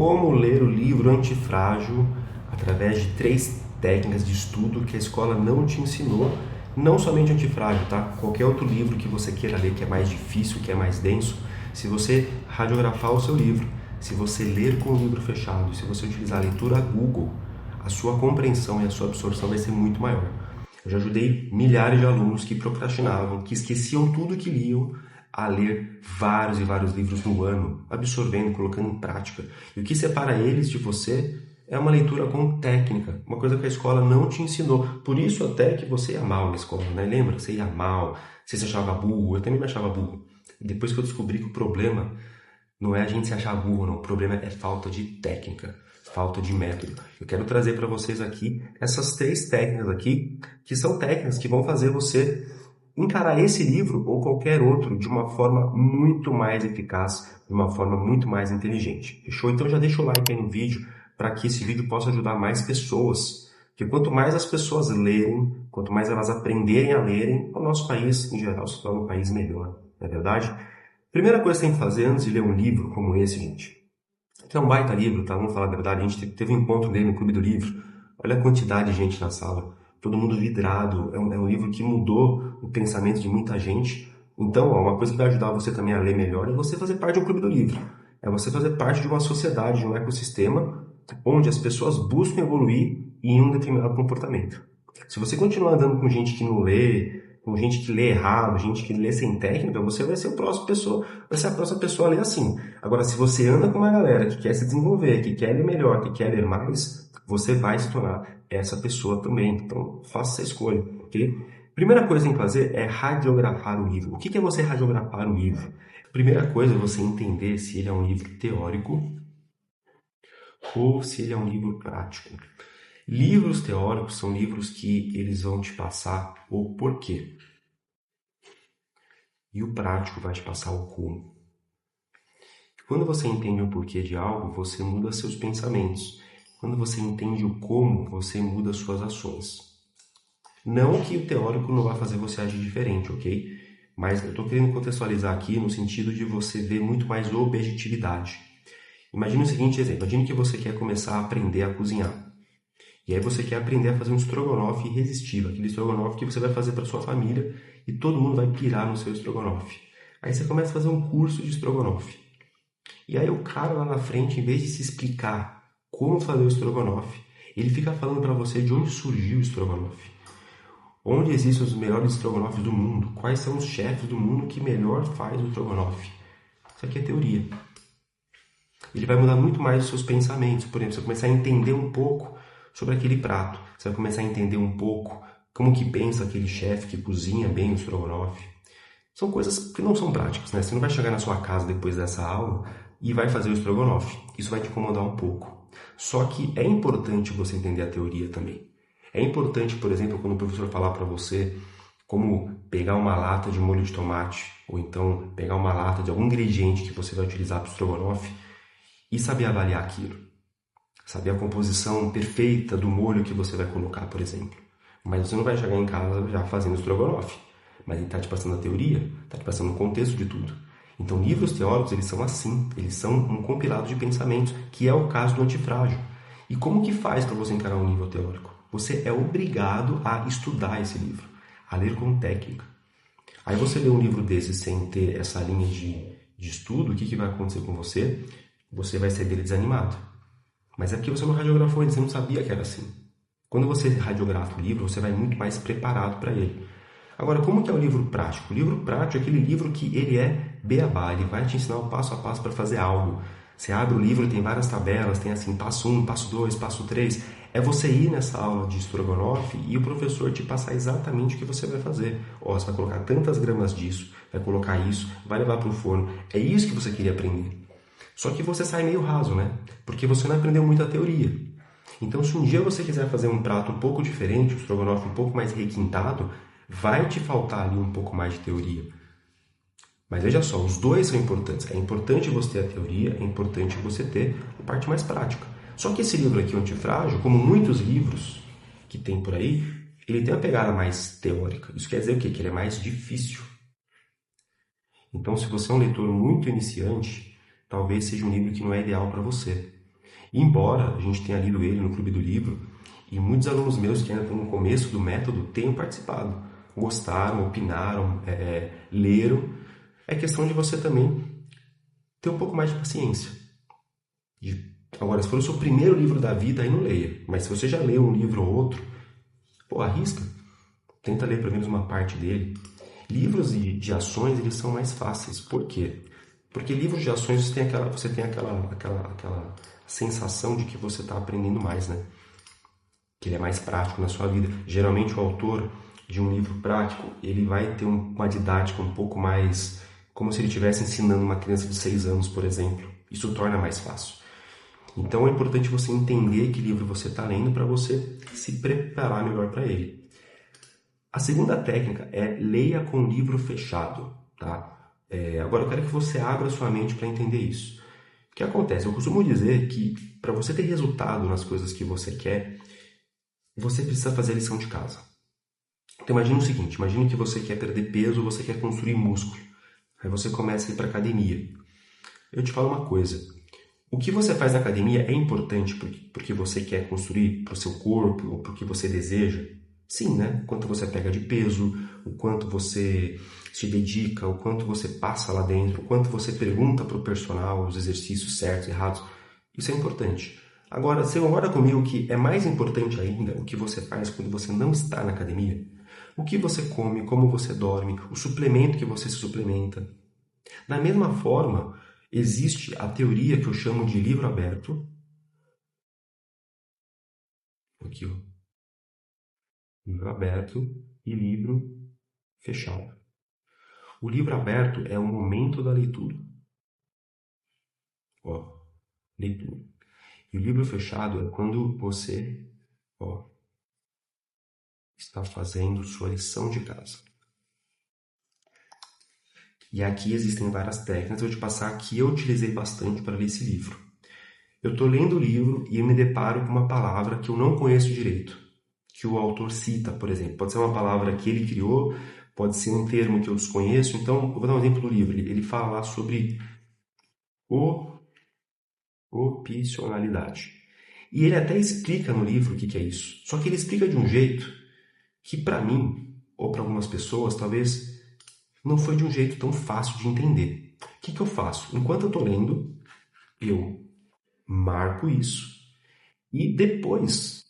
Como ler o livro Antifrágil através de 3 técnicas de estudo que a escola não te ensinou. Não somente Antifrágil, tá? Qualquer outro livro que você queira ler que é mais difícil, que é mais denso, se você radiografar o seu livro, se você ler com o livro fechado, se você utilizar a leitura Google, a sua compreensão e a sua absorção vai ser muito maior. Eu já ajudei milhares de alunos que procrastinavam, que esqueciam tudo que liam, a ler vários e vários livros no ano, absorvendo, colocando em prática. E o que separa eles de você é uma leitura com técnica, uma coisa que a escola não te ensinou. Por isso até que você ia mal na escola, né? Lembra? Você ia mal, você se achava burro, eu também me achava burro. E depois que eu descobri que o problema não é a gente se achar burro, não. O problema é falta de técnica, falta de método. Eu quero trazer para vocês aqui essas 3 técnicas aqui, que são técnicas que vão fazer você encarar esse livro ou qualquer outro de uma forma muito mais eficaz, de uma forma muito mais inteligente. Fechou? Então já deixa o like aí no vídeo para que esse vídeo possa ajudar mais pessoas. Porque quanto mais as pessoas lerem, quanto mais elas aprenderem a lerem, o nosso país, em geral, se torna um país melhor. Não é verdade? Primeira coisa que você tem que fazer antes de ler um livro como esse, gente, que é um baita livro, tá? Vamos falar a verdade, a gente teve um encontro dele no Clube do Livro. Olha a quantidade de gente na sala, todo mundo vidrado. É um livro que mudou o pensamento de muita gente. Então, ó, uma coisa que vai ajudar você também a ler melhor é você fazer parte de um Clube do Livro. É você fazer parte de uma sociedade, de um ecossistema onde as pessoas buscam evoluir em um determinado comportamento. Se você continuar andando com gente que não lê, com gente que lê errado, gente que lê sem técnica, você vai ser a próxima pessoa, vai ser a próxima pessoa a ler assim. Agora, se você anda com uma galera que quer se desenvolver, que quer ler melhor, que quer ler mais, você vai se tornar essa pessoa também. Então, faça essa escolha, ok? Primeira coisa que tem que fazer é radiografar o livro. O que é você radiografar o livro? Primeira coisa é você entender se ele é um livro teórico ou se ele é um livro prático. Livros teóricos são livros que eles vão te passar o porquê. E o prático vai te passar o como. Quando você entende o porquê de algo, você muda seus pensamentos. Quando você entende o como, você muda suas ações. Não que o teórico não vá fazer você agir diferente, ok? Mas eu estou querendo contextualizar aqui no sentido de você ver muito mais objetividade. Imagine o seguinte exemplo. Imagine que você quer começar a aprender a cozinhar. E aí você quer aprender a fazer um estrogonofe irresistível, aquele estrogonofe que você vai fazer para sua família e todo mundo vai pirar no seu estrogonofe. Aí você começa a fazer um curso de estrogonofe. E aí o cara lá na frente, em vez de se explicar como fazer o estrogonofe, ele fica falando para você de onde surgiu o estrogonofe. Onde existem os melhores estrogonofes do mundo? Quais são os chefes do mundo que melhor faz o estrogonofe? Isso aqui é teoria. Ele vai mudar muito mais os seus pensamentos. Por exemplo, você vai começar a entender um pouco sobre aquele prato. Você vai começar a entender um pouco como que pensa aquele chefe que cozinha bem o estrogonofe. São coisas que não são práticas, né? Você não vai chegar na sua casa depois dessa aula e vai fazer o estrogonofe. Isso vai te incomodar um pouco. Só que é importante você entender a teoria também. É importante, por exemplo, quando o professor falar para você como pegar uma lata de molho de tomate ou então pegar uma lata de algum ingrediente que você vai utilizar para o estrogonofe e saber avaliar aquilo. Saber a composição perfeita do molho que você vai colocar, por exemplo. Mas você não vai chegar em casa já fazendo estrogonofe. Mas ele está te passando a teoria, está te passando o contexto de tudo. Então, livros teóricos, eles são assim. Eles são um compilado de pensamentos, que é o caso do Antifrágil. E como que faz para você encarar um nível teórico? Você é obrigado a estudar esse livro, a ler com técnica. Aí você lê um livro desse sem ter essa linha de estudo, o que vai acontecer com você? Você vai sair dele desanimado. Mas é porque você não radiografou ele, você não sabia que era assim. Quando você radiografa o livro, você vai muito mais preparado para ele. Agora, como que é o livro prático? O livro prático é aquele livro que ele é beabá, ele vai te ensinar o passo a passo para fazer algo. Você abre o livro, tem várias tabelas, tem assim, passo 1, passo 2, passo 3. É você ir nessa aula de estrogonofe e o professor te passar exatamente o que você vai fazer. Ó, você vai colocar tantas gramas disso, vai colocar isso, vai levar para o forno. É isso que você queria aprender. Só que você sai meio raso, né? Porque você não aprendeu muita teoria. Então, se um dia você quiser fazer um prato um pouco diferente, um estrogonofe um pouco mais requintado, vai te faltar ali um pouco mais de teoria. Mas veja só, os dois são importantes. É importante você ter a teoria, é importante você ter a parte mais prática. Só que esse livro aqui, o Antifrágil, como muitos livros que tem por aí, ele tem uma pegada mais teórica. Isso quer dizer o quê? Que ele é mais difícil. Então, se você é um leitor muito iniciante, talvez seja um livro que não é ideal para você. Embora a gente tenha lido ele no Clube do Livro, e muitos alunos meus que ainda estão no começo do método tenham participado, gostaram, opinaram, leram. É questão de você também ter um pouco mais de paciência. Agora, se for o seu primeiro livro da vida, aí não leia. Mas se você já leu um livro ou outro, pô, arrisca. Tenta ler pelo menos uma parte dele. Livros de ações, eles são mais fáceis. Por quê? Porque livros de ações você tem aquela sensação de que você está aprendendo mais, né? Que ele é mais prático na sua vida. Geralmente o autor de um livro prático, ele vai ter uma didática um pouco mais, como se ele estivesse ensinando uma criança de 6 anos, por exemplo. Isso torna mais fácil. Então é importante você entender que livro você está lendo para você se preparar melhor para ele. A segunda técnica é leia com o livro fechado, tá? Agora eu quero que você abra sua mente para entender isso. O que acontece? Eu costumo dizer que para você ter resultado nas coisas que você quer, você precisa fazer a lição de casa. Então imagine o seguinte, imagine que você quer perder peso, você quer construir músculo. Aí você começa a ir para academia. Eu te falo uma coisa, o que você faz na academia é importante porque você quer construir para o seu corpo ou porque você deseja? Sim, né? O quanto você pega de peso, o quanto você se dedica, o quanto você passa lá dentro, o quanto você pergunta para o personal os exercícios certos, errados. Isso é importante. Agora, você concorda comigo que é mais importante ainda o que você faz quando você não está na academia? O que você come, como você dorme, o suplemento que você se suplementa. Da mesma forma, existe a teoria que eu chamo de livro aberto. Aqui, ó. Livro aberto e livro fechado. O livro aberto é o momento da leitura. Ó, leitura. E o livro fechado é quando você, ó, está fazendo sua lição de casa. E aqui existem várias técnicas, eu vou te passar que eu utilizei bastante para ler esse livro. Eu estou lendo o livro e eu me deparo com uma palavra que eu não conheço direito, que o autor cita, por exemplo. Pode ser uma palavra que ele criou, pode ser um termo que eu desconheço. Então, eu vou dar um exemplo do livro. Ele fala lá sobre opcionalidade. E ele até explica no livro o que é isso. Só que ele explica de um jeito que, para mim, ou para algumas pessoas, talvez não foi de um jeito tão fácil de entender. O que eu faço? Enquanto eu estou lendo, eu marco isso. E depois,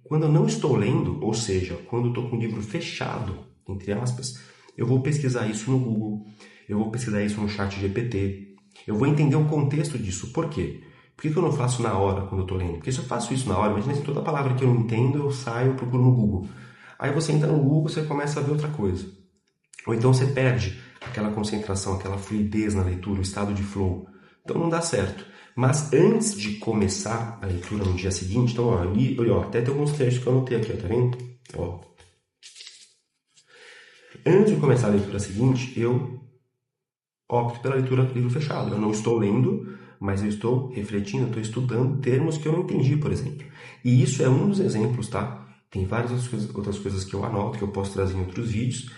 quando eu não estou lendo, ou seja, quando eu estou com o livro fechado, entre aspas, eu vou pesquisar isso no Google, eu vou pesquisar isso no chat GPT, eu vou entender o contexto disso. Por quê? Por que eu não faço na hora quando eu estou lendo? Porque se eu faço isso na hora, imagina se toda palavra que eu não entendo, eu saio e procuro no Google. Aí você entra no Google, você começa a ver outra coisa. Ou então você perde aquela concentração, aquela fluidez na leitura, o estado de flow. Então não dá certo. Mas antes de começar a leitura no dia seguinte, então ó, eu li, até tem alguns trechos que eu anotei aqui, ó, tá vendo? Ó. Antes de começar a leitura seguinte, eu opto pela leitura do livro fechado. Eu não estou lendo, mas eu estou refletindo, eu estou estudando termos que eu não entendi, por exemplo. E isso é um dos exemplos, tá? Tem várias outras coisas que eu anoto, que eu posso trazer em outros vídeos,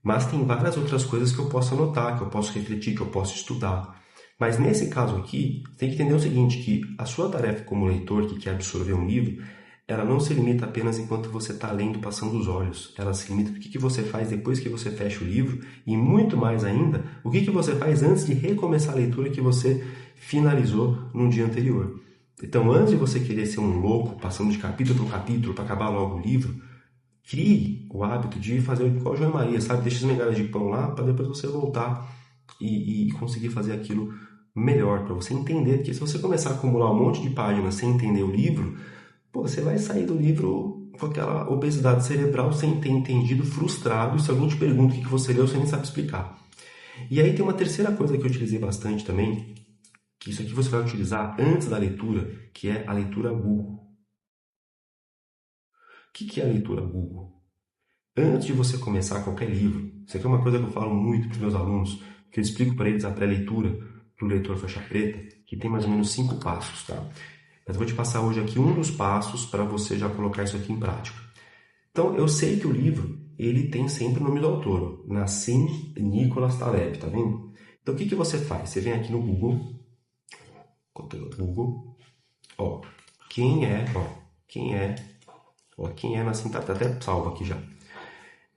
mas tem várias outras coisas que eu posso anotar, que eu posso refletir, que eu posso estudar. Mas nesse caso aqui, tem que entender o seguinte, que a sua tarefa como leitor que quer absorver um livro, ela não se limita apenas enquanto você está lendo, passando os olhos. Ela se limita no que você faz depois que você fecha o livro e muito mais ainda, o que você faz antes de recomeçar a leitura que você finalizou no dia anterior. Então, antes de você querer ser um louco, passando de capítulo por capítulo para acabar logo o livro, crie o hábito de fazer igual o João Maria, sabe? Deixa as migalhas de pão lá para depois você voltar e conseguir fazer aquilo melhor, para você entender. Porque se você começar a acumular um monte de páginas sem entender o livro, pô, você vai sair do livro com aquela obesidade cerebral sem ter entendido, frustrado, e se alguém te pergunta o que você leu, você nem sabe explicar. E aí tem uma terceira coisa que eu utilizei bastante também, que isso aqui você vai utilizar antes da leitura, que é a leitura Google. O que é a leitura Google? Antes de você começar qualquer livro, isso aqui é uma coisa que eu falo muito para os meus alunos, que eu explico para eles a pré-leitura para o leitor faixa preta, que tem mais ou menos 5 passos, tá? Mas eu vou te passar hoje aqui um dos passos para você já colocar isso aqui em prática. Então, eu sei que o livro, ele tem sempre o nome do autor, Nassim Nicholas Taleb, tá vendo? Então, o que você faz? Você vem aqui no Google, ó, quem é na cinta, tá até salvo aqui já.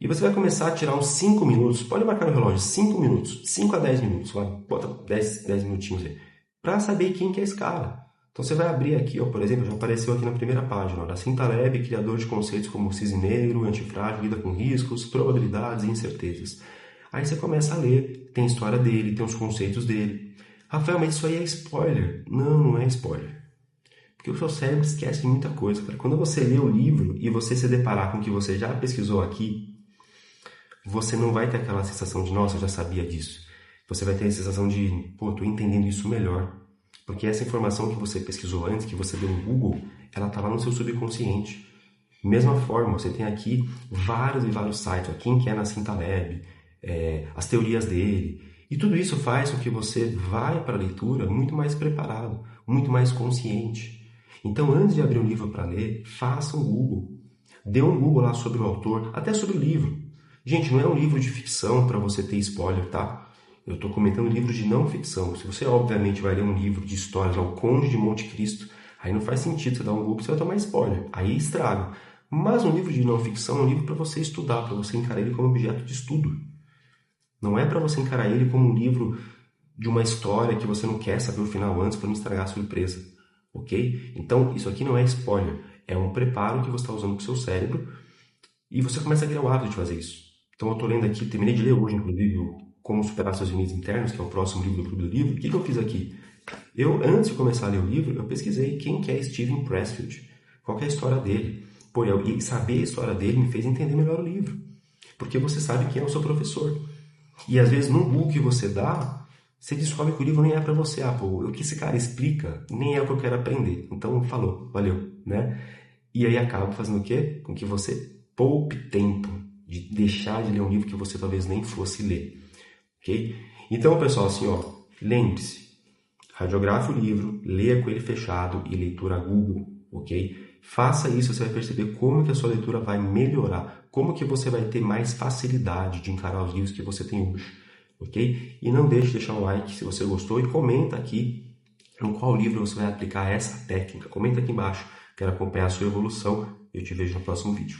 E você vai começar a tirar uns 5 minutos, pode marcar no relógio, 5 minutos, 5 a 10 minutos, bota 10 minutinhos aí, para saber quem que é esse cara. Então você vai abrir aqui, ó, por exemplo, já apareceu aqui na primeira página, ó, Nassim Taleb, criador de conceitos como cisne negro, antifrágil, vida com riscos, probabilidades e incertezas. Aí você começa a ler, tem a história dele, tem os conceitos dele. Rafael, mas isso aí é spoiler. Não, não é spoiler. Porque o seu cérebro esquece muita coisa, cara. Quando você lê o livro e você se deparar com o que você já pesquisou aqui, você não vai ter aquela sensação de, nossa, eu já sabia disso. Você vai ter a sensação de, pô, tô entendendo isso melhor. Porque essa informação que você pesquisou antes, que você deu no Google, ela tá lá no seu subconsciente. Mesma forma, você tem aqui vários e vários sites, ó, quem que é Nassim Taleb, as teorias dele. E tudo isso faz com que você vai para a leitura muito mais preparado, muito mais consciente. Então, antes de abrir um livro para ler, faça um Google. Dê um Google lá sobre o autor, até sobre o livro. Gente, não é um livro de ficção para você ter spoiler, tá? Eu estou comentando livros de não ficção. Se você, obviamente, vai ler um livro de histórias, O Conde de Monte Cristo, aí não faz sentido você dar um Google, você vai tomar spoiler. Aí estraga. Mas um livro de não ficção é um livro para você estudar, para você encarar ele como objeto de estudo. Não é para você encarar ele como um livro de uma história que você não quer saber o final antes para não estragar a surpresa. Ok? Então, isso aqui não é spoiler. É um preparo que você está usando para o seu cérebro e você começa a criar o hábito de fazer isso. Então, eu estou lendo aqui, terminei de ler hoje, inclusive, Como Superar Seus Limites Internos, que é o próximo livro do Clube do Livro. O que eu fiz aqui? Antes de começar a ler o livro, eu pesquisei quem que é Steven Pressfield, qual que é a história dele. Pô, e saber a história dele me fez entender melhor o livro, porque você sabe quem é o seu professor. E às vezes no Google que você dá, você descobre que o livro nem é para você. Ah, pô, o que esse cara explica nem é o que eu quero aprender. Então, falou, valeu, né? E aí acaba fazendo o quê? Com que você poupe tempo de deixar de ler um livro que você talvez nem fosse ler, ok? Então, pessoal, assim, ó, lembre-se, radiografe o livro, leia com ele fechado e leitura Google, ok? Faça isso, você vai perceber como que a sua leitura vai melhorar, como que você vai ter mais facilidade de encarar os livros que você tem hoje, ok? E não deixe de deixar um like se você gostou e comenta aqui em qual livro você vai aplicar essa técnica. Comenta aqui embaixo, quero acompanhar a sua evolução e eu te vejo no próximo vídeo.